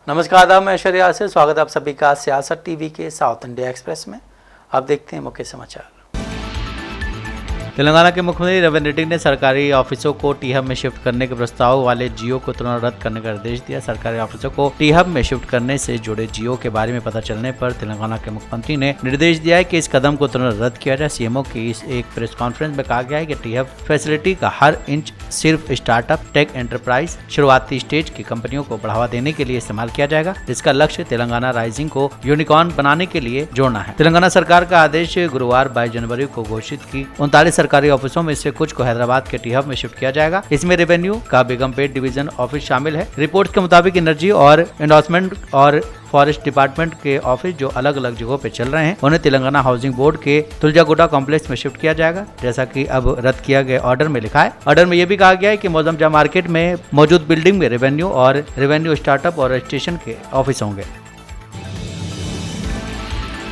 नमस्कार, आदाब, मैं ऐश्वर्या से स्वागत है आप सभी का सियासत टीवी के साउथ इंडिया एक्सप्रेस में। अब देखते हैं मुख्य समाचार। तेलंगाना के मुख्यमंत्री रेवंत रेड्डी ने सरकारी ऑफिसों को टी हब में शिफ्ट करने के प्रस्ताव वाले जियो को तुरंत रद्द करने का निर्देश दिया। सरकारी ऑफिसों को टी हब में शिफ्ट करने से जुड़े जियो के बारे में पता चलने पर तेलंगाना के मुख्यमंत्री ने निर्देश दिया है कि इस कदम को तुरंत रद्द किया जाए। सीएमओ की इस एक प्रेस कॉन्फ्रेंस में कहा गया है कि टी हब फैसिलिटी का हर इंच सिर्फ स्टार्टअप, टेक एंटरप्राइज, शुरुआती स्टेज की कंपनियों को बढ़ावा देने के लिए इस्तेमाल किया जाएगा। इसका लक्ष्य तेलंगाना राइजिंग को यूनिकॉर्न बनाने के लिए जोड़ना है। तेलंगाना सरकार का आदेश गुरुवार 22 जनवरी को घोषित की 39 सरकारी ऑफिसों में से कुछ को हैदराबाद के टी हब में शिफ्ट किया जाएगा। इसमें रेवेन्यू का बेगमपेट डिवीजन ऑफिस शामिल है। रिपोर्ट्स के मुताबिक एनर्जी और एंडोर्समेंट और फॉरेस्ट डिपार्टमेंट के ऑफिस जो अलग अलग जगहों पे चल रहे हैं उन्हें तेलंगाना हाउसिंग बोर्ड के तुलजागुडा कॉम्प्लेक्स में शिफ्ट किया जाएगा, जैसा कि अब रद्द किया गया ऑर्डर में लिखा है। ऑर्डर में यह भी कहा गया है कि मौजमजा मार्केट में मौजूद बिल्डिंग में रेवेन्यू स्टार्टअप और रजिस्ट्रेशन के ऑफिस होंगे।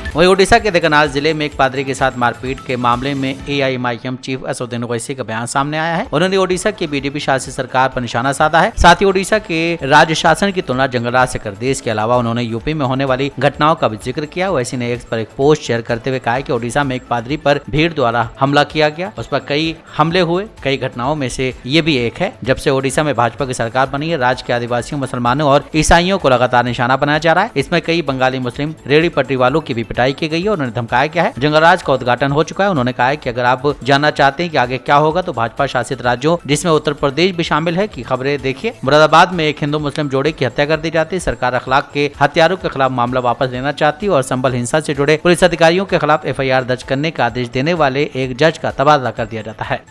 वहीं ओडिशा के देकनाथ जिले में एक पादरी के साथ मारपीट के मामले में एआईएमआईएम चीफ असदुद्दीन ओवैसी का बयान सामने आया है। उन्होंने ओडिशा की बीजेपी शासित सरकार पर निशाना साधा है। साथ ही ओडिशा के राज्य शासन की तुलना जंगलराज से कर दी। इसके अलावा उन्होंने यूपी में होने वाली घटनाओं का भी जिक्र किया। ओवैसी ने एक्स पर एक पोस्ट शेयर करते हुए कहा कि ओडिशा में एक पादरी पर भीड़ द्वारा हमला किया गया, उस पर कई हमले हुए। कई घटनाओं में से ये भी एक है। जब से ओडिशा में भाजपा की सरकार बनी है, राज्य के आदिवासियों, मुसलमानों और ईसाइयों को लगातार निशाना बनाया जा रहा है। इसमें कई बंगाली मुस्लिम रेहड़ी पटरी वालों की भी पिटाई की गई है। उन्होंने धमकाया गया है। जंगलराज का उद्घाटन हो चुका है। उन्होंने कहा है कि अगर आप जानना चाहते हैं कि आगे क्या होगा तो भाजपा शासित राज्यों जिसमें उत्तर प्रदेश भी शामिल है की खबरें देखिए। मुरादाबाद में एक हिंदू मुस्लिम जोड़े की हत्या कर दी जाती है। सरकार अखलाक के हत्यारों के खिलाफ मामला वापस लेना चाहती है और संबल हिंसा से जुड़े पुलिस अधिकारियों के खिलाफ एफआईआर दर्ज करने का आदेश देने वाले एक जज का तबादला कर दिया जाता है।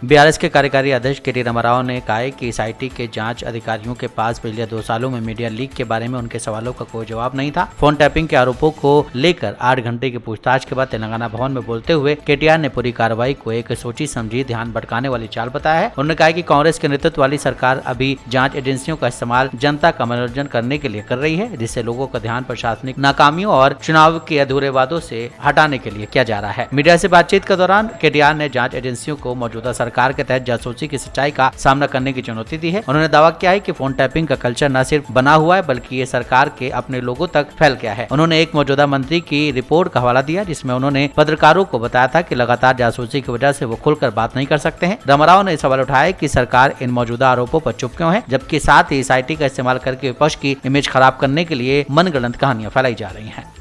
बीआरएस के कार्यकारी अध्यक्ष के.टी. रामाराव ने कहा है कि एसआईटी के जांच अधिकारियों के पास पिछले 2 सालों में मीडिया लीक के बारे में उनके सवालों का कोई जवाब नहीं था। फोन टैपिंग के आरोपों को लेकर 8 घंटे की पूछताछ के बाद तेलंगाना भवन में बोलते हुए केटीआर ने पूरी कार्रवाई को एक सोची समझी ध्यान भटकाने वाली चाल बताया है। उन्होंने कहा कि कांग्रेस के नेतृत्व वाली सरकार अभी जांच एजेंसियों का इस्तेमाल जनता का मनोरंजन करने के लिए कर रही है, जिससे लोगों का ध्यान प्रशासनिक नाकामियों और चुनाव के अधूरे वादों से हटाने के लिए किया जा रहा है। मीडिया से बातचीत के दौरान केटीआर ने जांच एजेंसियों को मौजूदा सरकार के तहत जासूसी की सच्चाई का सामना करने की चुनौती दी है। उन्होंने दावा किया है कि फोन टैपिंग का कल्चर न सिर्फ बना हुआ है बल्कि ये सरकार के अपने लोगों तक फैल गया है। उन्होंने एक मौजूदा मंत्री की रिपोर्ट का हवाला दिया जिसमें उन्होंने पत्रकारों को बताया था कि लगातार जासूसी की वजह से वो खुलकर बात नहीं कर सकते हैं। रामाराव ने सवाल उठाया कि सरकार इन मौजूदा आरोपों पर चुप क्यों है, जबकि साथ ही एसआईटी का इस्तेमाल करके विपक्ष की इमेज खराब करने के लिए मनगढ़ंत कहानियां फैलाई जा रही हैं।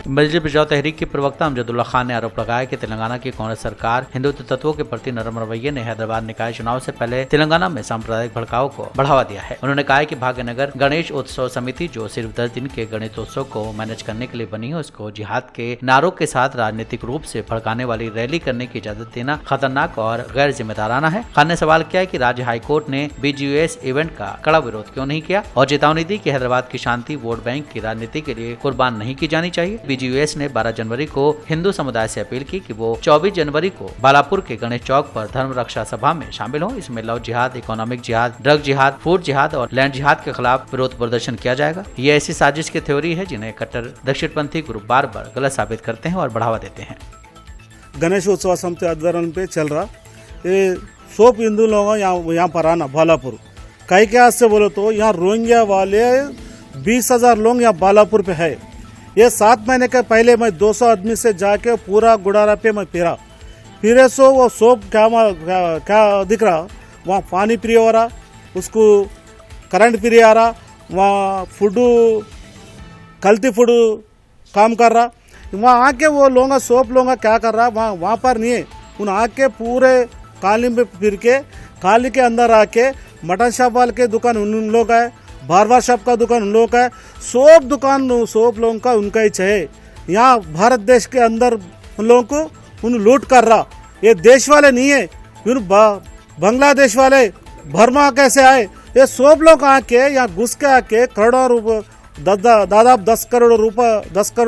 मजलिस बचाओ तहरीक के प्रवक्ता अमजदुल्ला खान ने आरोप लगाया कि तेलंगाना की कांग्रेस सरकार हिंदुत्व तत्वों के प्रति नरम रवैये ने हैदराबाद निकाय चुनाव से पहले तेलंगाना में सांप्रदायिक भड़काव को बढ़ावा दिया है। उन्होंने कहा कि भाग्यनगर गणेश उत्सव समिति जो सिर्फ 10 दिन के गणेशोत्सव को मैनेज करने के लिए बनी है, उसको जिहाद के नारों के साथ राजनीतिक रूप से भड़काने वाली रैली करने की इजाजत देना खतरनाक और गैर जिम्मेदाराना है। खान ने सवाल किया कि राज्य हाईकोर्ट ने बीजीयूएस इवेंट का कड़ा विरोध क्यों नहीं किया और चेतावनी दी कि हैदराबाद की शांति वोट बैंक की राजनीति के लिए कुर्बान नहीं की जानी चाहिए। बीजीयूएस ने 12 जनवरी को हिंदू समुदाय से अपील की कि वो 24 जनवरी को बालापुर के गणेश चौक पर धर्म रक्षा सभा में शामिल हों। इसमें लव जिहाद, इकोनॉमिक जिहाद, ड्रग जिहाद, फूड जिहाद और लैंड जिहाद के खिलाफ विरोध प्रदर्शन किया जाएगा। ये ऐसी साजिश की थ्योरी है जिन्हें कट्टर दक्षिणपंथी ग्रुप बार बार गलत साबित करते हैं और बढ़ावा देते हैं। गणेश उत्सव समिति आंदोलन पे चल रहा ये सब हिंदू लोग यहाँ पर आना बालापुर कई के हाथ से बोलो तो यहाँ रोहिंग्या वाले 20,000 लोग यहाँ बालापुर पे है। ये 7 महीने के पहले मैं 200 आदमी से जाके पूरा गुड़ारा पे मैं फिरे सो वो सोप क्या दिख रहा, वहाँ पानी फ्री हो रहा, उसको करंट फ्री आ रहा, वहाँ फूड कल्ती फूड काम कर रहा। वहाँ आके वो लोग सोप लोग क्या कर रहा वहाँ पर नहीं है। उन आके पूरे काली में फिर के काली के अंदर आके मटन शॉप वाले के दुकान उन लोग है, बार शॉप का दुकान उन लोग का है, सोप दुकान सोप लोगों का उनका ही चाहिए। यहाँ भारत देश के अंदर उन लोगों को उन लूट कर रहा। ये देश वाले नहीं है, बांग्लादेश वाले बर्मा कैसे आए, ये सोप लोग आके यहाँ घुस के आके करोड़ों रुपये दादा 10 करोड़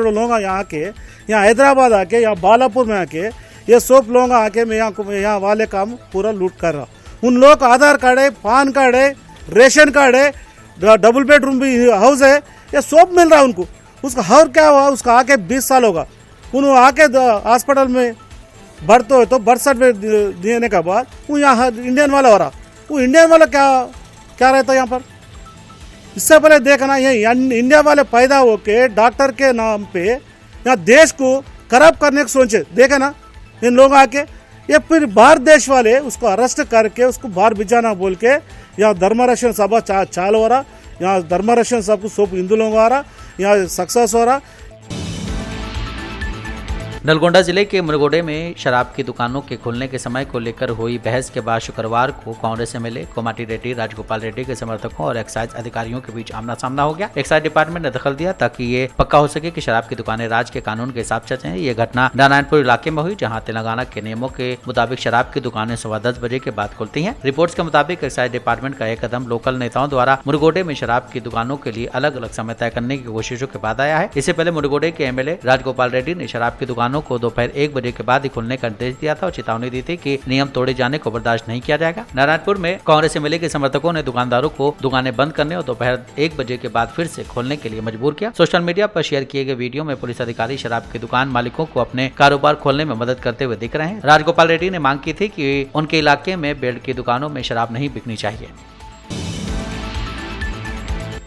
लोग यहाँ आके यहाँ हैदराबाद आके यहाँ बालापुर में आके ये सोप लोग आके मैं यहाँ वाले काम पूरा लूट कर रहा। उन लोग का आधार कार्ड है, पान कार्ड है, रेशन कार्ड है, डबल बेडरूम भी हाउस है, ये सब मिल रहा है उनको। उसका हर क्या हुआ, उसका आके 20 साल होगा। उन्होंने आके हॉस्पिटल में भर्ती हो तो बर्थ सर्टिफिकेट देने के बाद वो यहाँ इंडियन वाला हो रहा। वो इंडिया वाला क्या क्या रहता है यहाँ पर? इससे पहले देखना, ये इंडिया वाले पैदा होके डॉक्टर के नाम पे यहाँ देश को खराब करने की सोचे, देखे ना इन लोग आके, ये फिर बाहर देश वाले उसको अरेस्ट करके उसको बाहर भिजाना बोल के यहाँ धर्मरक्षण सभा चालू हो रहा, यहाँ धर्मरक्षण सब सब हिंदू लोगों आ रहा, यहाँ सक्सेस हो रहा। नलगोंडा जिले के मुरगोडे में शराब की दुकानों के खुलने के समय को लेकर हुई बहस के बाद शुक्रवार को कांग्रेस एमएलए कोमाटी रेड्डी, राजगोपाल रेड्डी के समर्थकों और एक्साइज अधिकारियों के बीच आमना सामना हो गया। एक्साइज डिपार्टमेंट ने दखल दिया ताकि ये पक्का हो सके कि शराब की दुकानें राज्य के कानून के हिसाब से चलें। ये घटना नारायणपुर इलाके में हुई, जहाँ तेलंगाना के नियमों के मुताबिक शराब की दुकानें 10:15 बजे के बाद खुलती है। रिपोर्ट्स के मुताबिक एक्साइज डिपार्टमेंट का यह कदम लोकल नेताओं द्वारा मुरगोडे में शराब की दुकानों के लिए अलग अलग समय तय करने की कोशिशों के बाद आया है। इससे पहले मुरगोडे के एमएलए राजगोपाल रेड्डी ने शराब की दुकानों को दोपहर 1 बजे के बाद ही खुलने का निर्देश दिया था और चेतावनी दी थी कि नियम तोड़े जाने को बर्दाश्त नहीं किया जाएगा। नारायणपुर में कांग्रेस एमएलए के समर्थकों ने दुकानदारों को दुकानें बंद करने और दोपहर 1 बजे के बाद फिर से खोलने के लिए मजबूर किया। सोशल मीडिया पर शेयर किए गए वीडियो में पुलिस अधिकारी शराब की दुकान मालिकों को अपने कारोबार खोलने में मदद करते हुए दिख रहे हैं। राजगोपाल रेड्डी ने मांग की थी कि उनके इलाके में बेल्ट की दुकानों में शराब नहीं बिकनी चाहिए।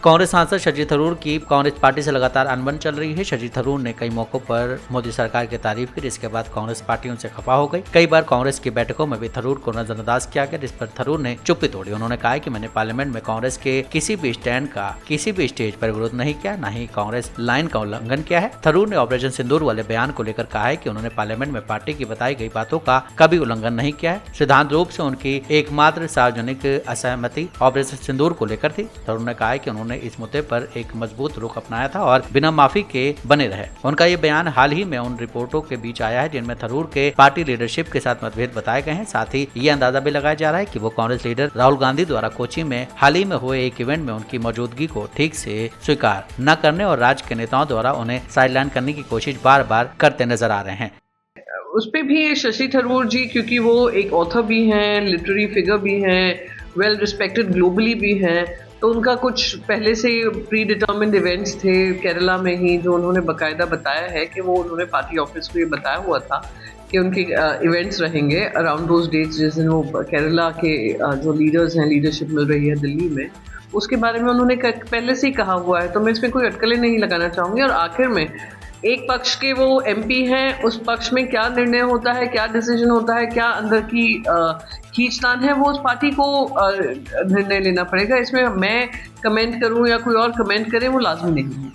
कांग्रेस सांसद शशि थरूर की कांग्रेस पार्टी से लगातार अनबन चल रही है। शशि थरूर ने कई मौकों पर मोदी सरकार की तारीफ की, जिसके बाद कांग्रेस पार्टी उनसे खफा हो गई। कई बार कांग्रेस की बैठकों में भी थरूर को नजरअंदाज किया गया, जिस पर थरूर ने चुप्पी तोड़ी। उन्होंने कहा कि मैंने पार्लियामेंट में कांग्रेस के किसी भी स्टैंड का किसी भी स्टेज पर विरोध नहीं किया, न ही कांग्रेस लाइन का उल्लंघन किया है। थरूर ने ऑपरेशन सिंदूर वाले बयान को लेकर कहा है कि उन्होंने पार्लियामेंट में पार्टी की बताई गई बातों का कभी उल्लंघन नहीं किया है। सिद्धांत रूप से उनकी एकमात्र सार्वजनिक असहमति ऑपरेशन सिंदूर को लेकर थी। थरूर ने कहा कि उन्होंने इस मुद्दे पर एक मजबूत रुख अपनाया था और बिना माफी के बने रहे। उनका ये बयान हाल ही में उन रिपोर्टों के बीच आया है जिनमें थरूर के पार्टी लीडरशिप के साथ मतभेद बताए गए हैं। साथ ही ये अंदाजा भी लगाया जा रहा है कि वो कांग्रेस लीडर राहुल गांधी द्वारा कोची में हाल ही में हुए एक इवेंट में उनकी मौजूदगी को ठीक से स्वीकार न करने और राज्य के नेताओं द्वारा उन्हें साइडलाइन करने की कोशिश बार बार करते नजर आ रहे हैं। उस पे भी शशि थरूर जी, क्योंकि वो एक ऑथर भी हैं, लिटरेरी फिगर भी हैं, वेल रिस्पेक्टेड ग्लोबली भी हैं, तो उनका कुछ पहले से प्री डिटर्मिन्ड इवेंट्स थे केरला में ही, जो उन्होंने बाकायदा बताया है कि वो उन्होंने पार्टी ऑफिस को ये बताया हुआ था कि उनके इवेंट्स रहेंगे अराउंड दोज डेट्स जिस दिन वो केरला के जो लीडर्स हैं, लीडरशिप मिल रही है दिल्ली में, उसके बारे में उन्होंने पहले से ही कहा हुआ है। तो मैं इसमें कोई अटकलें नहीं लगाना चाहूँगी। और आखिर में एक पक्ष के वो एमपी हैं, उस पक्ष में क्या निर्णय होता है, क्या डिसीजन होता है, क्या अंदर की खींचतान है, वो उस पार्टी को निर्णय लेना पड़ेगा। इसमें मैं कमेंट करूं या कोई और कमेंट करे, वो लाजमी नहीं है।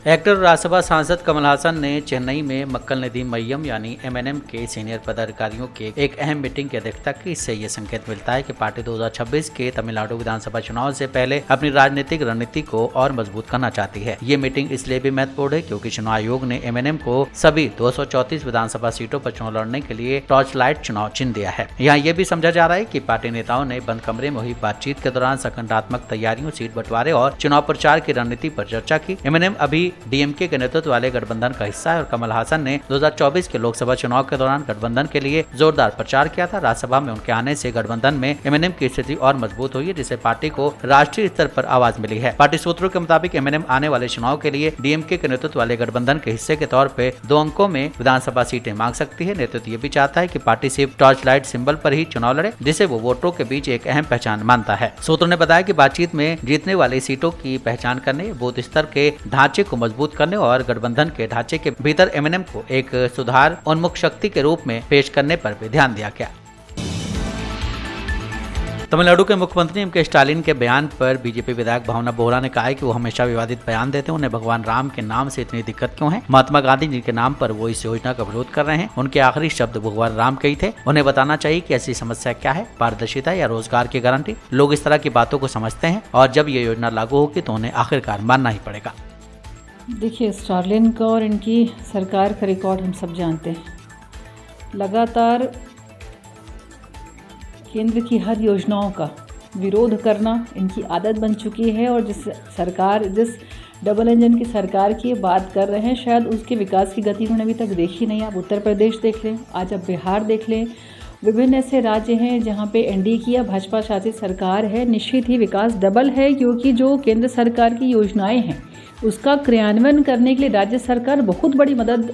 एक्टर और राज्यसभा सांसद कमल हासन ने चेन्नई में मक्कल नदीम मय्यम यानी एमएनएम के सीनियर पदाधिकारियों की एक अहम मीटिंग की अध्यक्षता की। इससे ये संकेत मिलता है कि पार्टी 2026 के तमिलनाडु विधानसभा चुनाव से पहले अपनी राजनीतिक रणनीति को और मजबूत करना चाहती है। ये मीटिंग इसलिए भी महत्वपूर्ण है क्योंकि चुनाव आयोग ने एमएनएम को सभी 234 विधानसभा सीटों पर चुनाव लड़ने के लिए टॉर्च लाइट चुनाव चिन्ह दिया है। यहाँ ये भी समझा जा रहा है कि पार्टी नेताओं ने बंद कमरे में हुई बातचीत के दौरान संगठनात्मक तैयारियों, सीट बंटवारे और चुनाव प्रचार की रणनीति पर चर्चा की। एमएनएम अभी डीएमके के नेतृत्व वाले गठबंधन का हिस्सा है और कमल हासन ने 2024 के लोकसभा चुनाव के दौरान गठबंधन के लिए जोरदार प्रचार किया था। राज्यसभा में उनके आने से गठबंधन में एमएनएम की स्थिति और मजबूत हुई है, जिससे पार्टी को राष्ट्रीय स्तर पर आवाज मिली है। पार्टी सूत्रों के मुताबिक एमएनएम आने वाले चुनाव के लिए डीएमके के नेतृत्व वाले गठबंधन के हिस्से के तौर पर 2 अंकों में विधानसभा सीटें मांग सकती है। नेतृत्व ये भी चाहता है कि पार्टी सिर्फ टॉर्च लाइट सिंबल पर ही चुनाव लड़े, जिसे वो वोटरों के बीच एक अहम पहचान मानता है। सूत्रों ने बताया कि बातचीत में जीतने वाली सीटों की पहचान करने, बूथ स्तर के ढांचे को मजबूत करने और गठबंधन के ढांचे के भीतर एमएनएम को एक सुधार उन्मुख शक्ति के रूप में पेश करने पर भी ध्यान दिया गया। तमिलनाडु के मुख्यमंत्री एम के स्टालिन के बयान पर बीजेपी विधायक भावना बोहरा ने कहा है कि वो हमेशा विवादित बयान देते हैं। उन्हें भगवान राम के नाम से इतनी दिक्कत क्यों है? महात्मा गांधी जी के नाम पर वो इस योजना का विरोध कर रहे हैं। उनके आखिरी शब्द भगवान राम के ही थे। उन्हें बताना चाहिए कि ऐसी समस्या क्या है, पारदर्शिता या रोजगार की गारंटी। लोग इस तरह की बातों को समझते हैं और जब ये योजना लागू होगी तो उन्हें आखिरकार मानना ही पड़ेगा। देखिए, स्टालिन का और इनकी सरकार का रिकॉर्ड हम सब जानते हैं। लगातार केंद्र की हर योजनाओं का विरोध करना इनकी आदत बन चुकी है और जिस डबल इंजन की सरकार की बात कर रहे हैं, शायद उसके विकास की गति उन्होंने अभी तक देखी नहीं। आप उत्तर प्रदेश देख लें, आज आप बिहार देख लें, विभिन्न ऐसे राज्य हैं जहां पे एनडीए की या भाजपा शासित सरकार है। निश्चित ही विकास डबल है, क्योंकि जो केंद्र सरकार की योजनाएं हैं उसका क्रियान्वयन करने के लिए राज्य सरकार बहुत बड़ी मदद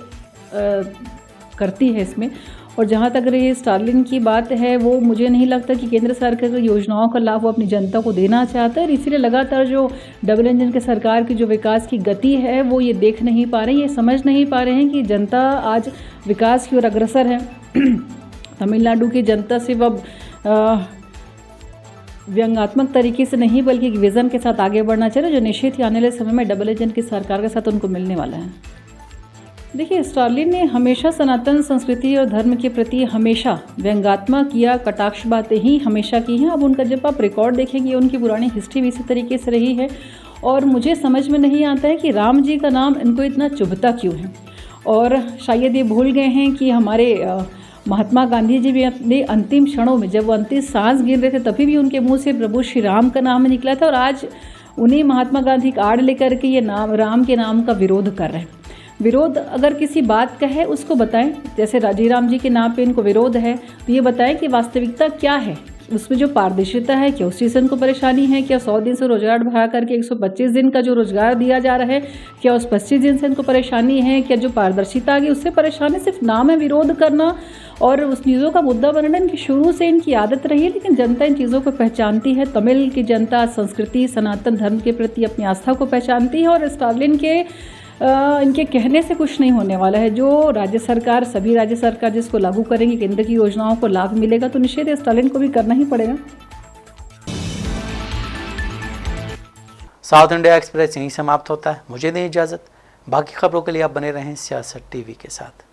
करती है इसमें। और जहाँ तक रही स्टालिन की बात है, वो मुझे नहीं लगता कि केंद्र सरकार की योजनाओं का लाभ वो अपनी जनता को देना चाहता है। इसीलिए लगातार जो डबल इंजन के सरकार की जो विकास की गति है वो ये देख नहीं पा रहे, ये समझ नहीं पा रहे हैं कि जनता आज विकास की ओर अग्रसर है। तमिलनाडु की जनता सिर्फ अब व्यंग्यात्मक तरीके से नहीं बल्कि एक विज़न के साथ आगे बढ़ना चाहिए, जो निश्चित ही आने वाले समय में डबल इंजन की सरकार के साथ उनको मिलने वाला है। देखिए, स्टालिन ने हमेशा सनातन संस्कृति और धर्म के प्रति हमेशा व्यंग्यात्मक या कटाक्ष बातें ही हमेशा की हैं। अब उनका जब आप रिकॉर्ड देखेंगे, उनकी पुरानी हिस्ट्री भी इसी तरीके से रही है और मुझे समझ में नहीं आता है कि राम जी का नाम इनको इतना चुभता क्यों है। और शायद ये भूल गए हैं कि हमारे महात्मा गांधी जी भी अपने अंतिम क्षणों में, जब वो अंतिम सांस गिन रहे थे, तभी भी उनके मुंह से प्रभु श्री राम का नाम निकला था और आज उन्हीं महात्मा गांधी का आड़ लेकर के ये नाम, राम के नाम का विरोध कर रहे हैं। विरोध अगर किसी बात का है उसको बताएं, जैसे राजीराम जी के नाम पे इनको विरोध है तो ये बताएं कि वास्तविकता क्या है, उसमें जो पारदर्शिता है, क्या उस चीज़ से उनको परेशानी है, क्या 100 दिन से रोजगार बढ़ा करके 125 दिन का जो रोजगार दिया जा रहा है, क्या उस 25 दिन से इनको परेशानी है, क्या जो पारदर्शिता आ गई उससे परेशानी। सिर्फ नाम है विरोध करना और उस चीज़ों का मुद्दा बनाना इनकी शुरू से इनकी आदत रही है, लेकिन जनता इन चीज़ों को पहचानती है। तमिल की जनता संस्कृति, सनातन धर्म के प्रति अपनी आस्था को पहचानती है और स्टालिन के इनके कहने से कुछ नहीं होने वाला है। जो राज्य सरकार, सभी राज्य सरकार जिसको लागू करेंगे, केंद्र की योजनाओं को लाभ मिलेगा तो निश्चित स्टालिन को भी करना ही पड़ेगा। साउथ इंडिया एक्सप्रेस यहीं समाप्त होता है। मुझे दें इजाज़त। बाकी खबरों के लिए आप बने रहें सियासत टीवी के साथ।